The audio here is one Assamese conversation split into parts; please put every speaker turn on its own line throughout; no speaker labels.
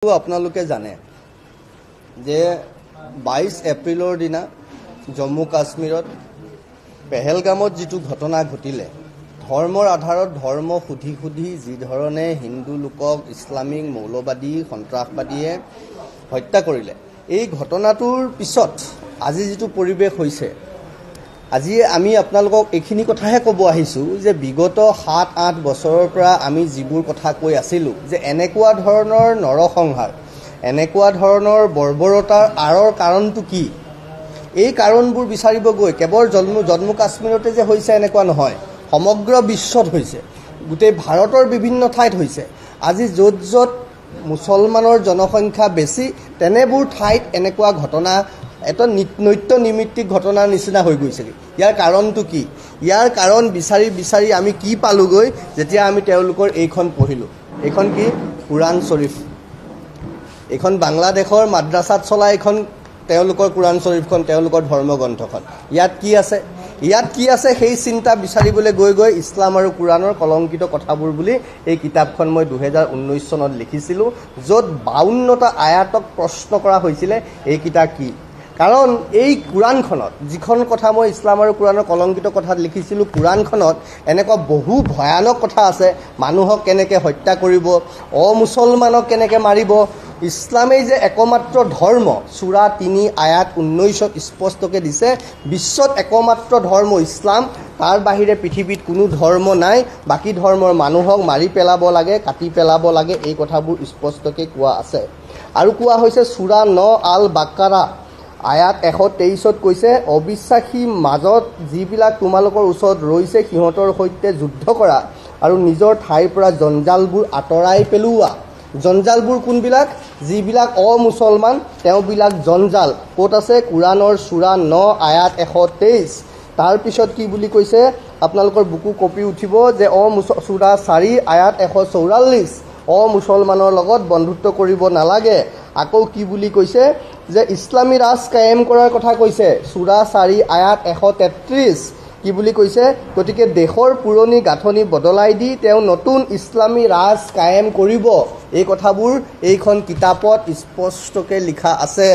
আপোনালোকে জানে যে 22 এপ্ৰিলৰ দিনা জম্মু কাশ্মীৰত পেহেলগামত যেটো ঘটনা ঘটিলে ধৰ্মৰ আধাৰত ধৰ্ম সুধি সুধি যি ধৰণে হিন্দু লোকক ইছলামিক মৌলবাদী সন্ত্ৰাসবাদীয়ে হত্যা কৰিলে এই ঘটনাটোৰ পিছত আজি যেটো পৰিবেশ হৈছে আজি আমি আপোনালোকক এখিনি কথাহে ক'ব আহিছো যে বিগত 7-8 বছৰৰ পৰা আমি যিবোৰ কথা কৈ আছিলো যে এনেকুৱা ধৰণৰ নৰসংহাৰ এনেকুৱা ধৰণৰ বৰ্বৰতাৰ আৰৰ কাৰণটো কি এই কাৰণবোৰ বিচাৰিব গৈ কেৱল জম্মু কাশ্মীৰতে যে হৈছে এনেকুৱা নহয় সমগ্ৰ বিশ্বত হৈছে গোটেই ভাৰতৰ বিভিন্ন ঠাইত হৈছে আজি য'ত য'ত মুছলমানৰ জনসংখ্যা বেছি তেনেবোৰ ঠাইত এনেকুৱা ঘটনা এটা নৈত্য নিমিত্তিক ঘটনাৰ নিচিনা হৈ গৈছে ইয়াৰ কাৰণটো কি ইয়াৰ কাৰণ বিচাৰি আমি কি পালোগৈ যেতিয়া আমি তেওঁলোকৰ এইখন পঢ়িলো এইখন কি কুৰান শৰীফ এইখন বাংলাদেশৰ মাদ্ৰাসাত চলা এইখন তেওঁলোকৰ কুৰান শৰীফখন তেওঁলোকৰ ধৰ্মগ্ৰন্থখন ইয়াত কি আছে সেই চিন্তা বিচাৰিবলৈ গৈ ইছলাম আৰু কুৰানৰ কলংকিত কথাবোৰ বুলি এই কিতাপখন মই 2019 চনত লিখিছিলো য'ত 52টা আয়াতক প্ৰশ্ন কৰা হৈছিল এই কিতাপ কি কাৰণ এই কুৰানখনত যিখন কথা মই ইছলাম আৰু কুৰানৰ কলংকিত কথাত লিখিছিলো কুৰানখনত এনেকুৱা বহু ভয়ানক কথা আছে মানুহক কেনেকৈ হত্যা কৰিব অমুছলমানক কেনেকৈ মাৰিব ইছলামেই যে একমাত্ৰ ধৰ্ম সূৰা 3 আয়াত 19ত স্পষ্টকৈ দিছে বিশ্বত একমাত্ৰ ধৰ্ম ইছলাম তাৰ বাহিৰে পৃথিৱীত কোনো ধৰ্ম নাই বাকি ধৰ্মৰ মানুহক মাৰি পেলাব লাগে কাটি পেলাব লাগে এই কথাবোৰ স্পষ্টকৈ কোৱা আছে আৰু কোৱা হৈছে সূৰা 9 আল বাকাৰা আয়াত 123ত কৈছে অবিশ্বাসী মাজত যিবিলাক তোমালোকৰ ওচৰত ৰৈছে সিহঁতৰ সৈতে যুদ্ধ কৰা আৰু নিজৰ ঠাইৰ পৰা জঞ্জালবোৰ আঁতৰাই পেলোৱা জঞ্জালবোৰ কোনবিলাক যিবিলাক অমুছলমান তেওঁবিলাক জঞ্জাল ক'ত আছে কুৰানৰ সূৰা 9 আয়াত 123 তাৰ পিছত কি বুলি কৈছে আপোনালোকৰ বুকু কপি উঠিব যে সূৰা 4 আয়াত 144 অমুছলমানৰ লগত বন্ধুত্ব কৰিব নালাগে আকৌ কি বুলি কৈছে যে ইছলামী ৰাজ কায়েম কৰাৰ কথা কৈছে সূৰা 4 আয়াত 133 কি বুলি কৈছে গতিকে দেশৰ পুৰণি গাঁথনি বদলাই দি তেওঁ নতুন ইছলামী ৰাজ কায়েম কৰিব এই কথাবোৰ এইখন কিতাপত স্পষ্টকৈ লিখা আছে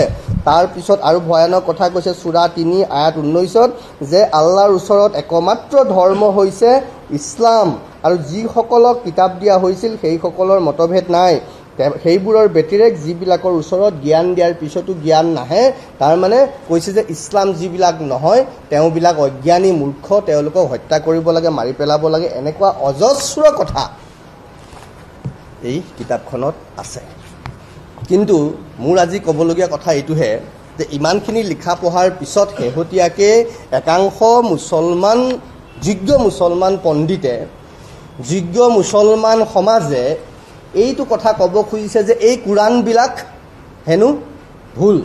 তাৰ পিছত আৰু ভয়ানক কথা কৈছে সূৰা 3 আয়াত 19ত যে আল্লাহৰ ওচৰত একমাত্ৰ ধৰ্ম হৈছে ইছলাম আৰু যিসকলক কিতাপ দিয়া হৈছিল সেইসকলৰ মতভেদ নাই সেইবোৰৰ ব্যতিৰেক যিবিলাকৰ ওচৰত জ্ঞান দিয়াৰ পিছতো জ্ঞান নাহে তাৰ মানে কৈছে যে ইছলাম যিবিলাক নহয় তেওঁবিলাক অজ্ঞানী মূৰ্খ তেওঁলোকক হত্যা কৰিব লাগে মাৰি পেলাব লাগে এনেকুৱা অজস্ৰ কথা এই কিতাপখনত আছে কিন্তু মোৰ আজি ক'বলগীয়া কথা এইটোহে যে ইমানখিনি লিখা পঢ়াৰ পিছত শেহতীয়াকৈ একাংশ মুছলমান যোগ্য মুছলমান পণ্ডিতে যোগ্য মুছলমান সমাজে এইটো কথা ক'ব খুজিছে যে এই কুৰানবিলাক হেনো ভুল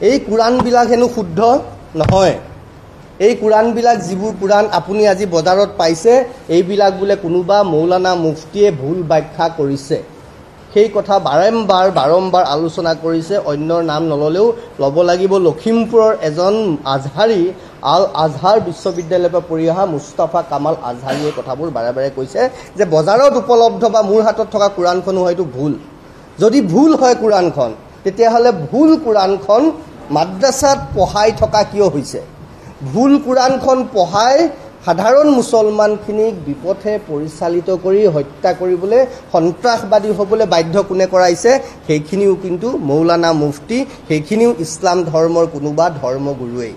এই কুৰানবিলাক হেনো শুদ্ধ নহয় এই কুৰানবিলাক যিবোৰ কুৰান আপুনি আজি বজাৰত পাইছে এইবিলাক বোলে কোনোবা মৌলানা মুফতিয়ে ভুল ব্যাখ্যা কৰিছে সেই কথা বাৰম্বাৰ আলোচনা কৰিছে অন্যৰ নাম নললেও ল'ব লাগিব লখিমপুৰৰ এজন আজহাৰী আল আজহাৰ বিশ্ববিদ্যালয়ৰ পৰা পঢ়ি অহা মুস্তাফা কামাল আজহাৰীয়ে কথাবোৰ বাৰে কৈছে যে বজাৰত উপলব্ধ বা মোৰ হাতত থকা কুৰানখনো হয়তো ভুল যদি ভুল হয় কুৰানখন তেতিয়াহ'লে ভুল কুৰানখন মাদ্ৰাসাত পঢ়াই থকা কিয় হৈছে ভুল কুৰানখন পঢ়াই সাধাৰণ মুছলমানখিনিক বিপথে পৰিচালিত কৰি হত্যা কৰিবলৈ সন্ত্ৰাসবাদী হ'বলৈ বাধ্য কোনে কৰাইছে সেইখিনিও কিন্তু মৌলানা মুফতি সেইখিনিও ইছলাম ধৰ্মৰ কোনোবা ধৰ্মগুৰুৱেই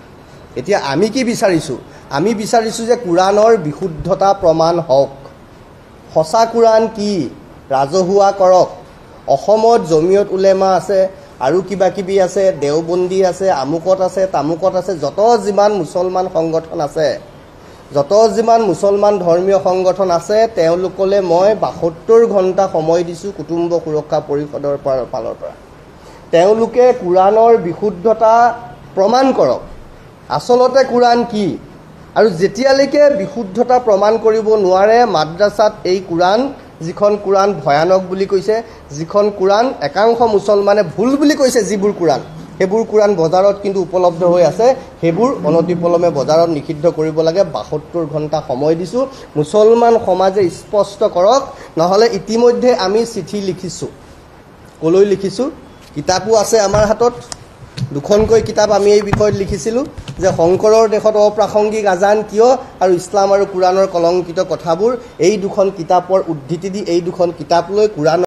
এতিয়া আমি কি বিচাৰিছোঁ আমি বিচাৰিছোঁ যে কুৰানৰ বিশুদ্ধতা প্ৰমাণ হওক সঁচা কুৰান কি ৰাজহুৱা কৰক অসমত জমিয়ত উলেমা আছে আৰু কিবা আছে দেওবন্দী আছে আমুকত আছে তামুকত আছে যত যিমান মুছলমান সংগঠন আছে যত যিমান মুছলমান ধৰ্মীয় সংগঠন আছে তেওঁলোকলৈ মই 72 ঘণ্টা সময় দিছোঁ কুটুম্ব সুৰক্ষা পৰিষদৰ ফালৰ পৰা তেওঁলোকে কুৰানৰ বিশুদ্ধতা প্ৰমাণ কৰক আচলতে কুৰান কি আৰু যেতিয়ালৈকে বিশুদ্ধতা প্ৰমাণ কৰিব নোৱাৰে মাদ্ৰাসাত এই কুৰান যিখন কুৰান ভয়ানক বুলি কৈছে যিখন কুৰান একাংশ মুছলমানে ভুল বুলি কৈছে যিবোৰ কুৰান সেইবোৰ কুৰান বজাৰত কিন্তু উপলব্ধ হৈ আছে সেইবোৰ অনতিপলমে বজাৰত নিষিদ্ধ কৰিব লাগে 72 ঘণ্টা সময় দিছোঁ মুছলমান সমাজে স্পষ্ট কৰক নহলে ইতিমধ্যে আমি চিঠি লিখিছোঁ ক'লৈ লিখিছোঁ কিতাপো আছে আমাৰ হাতত দুখনকৈ কিতাপ আমি এই বিষয়ত লিখিছিলোঁ যে শংকৰৰ দেশত অপ্ৰাসংগিক আজান কিয় আৰু ইছলাম আৰু কোৰাণৰ কলংকিত কথাবোৰ এই দুখন কিতাপৰ উদ্ধৃতি দি এই দুখন কিতাপ লৈ কোৰাণ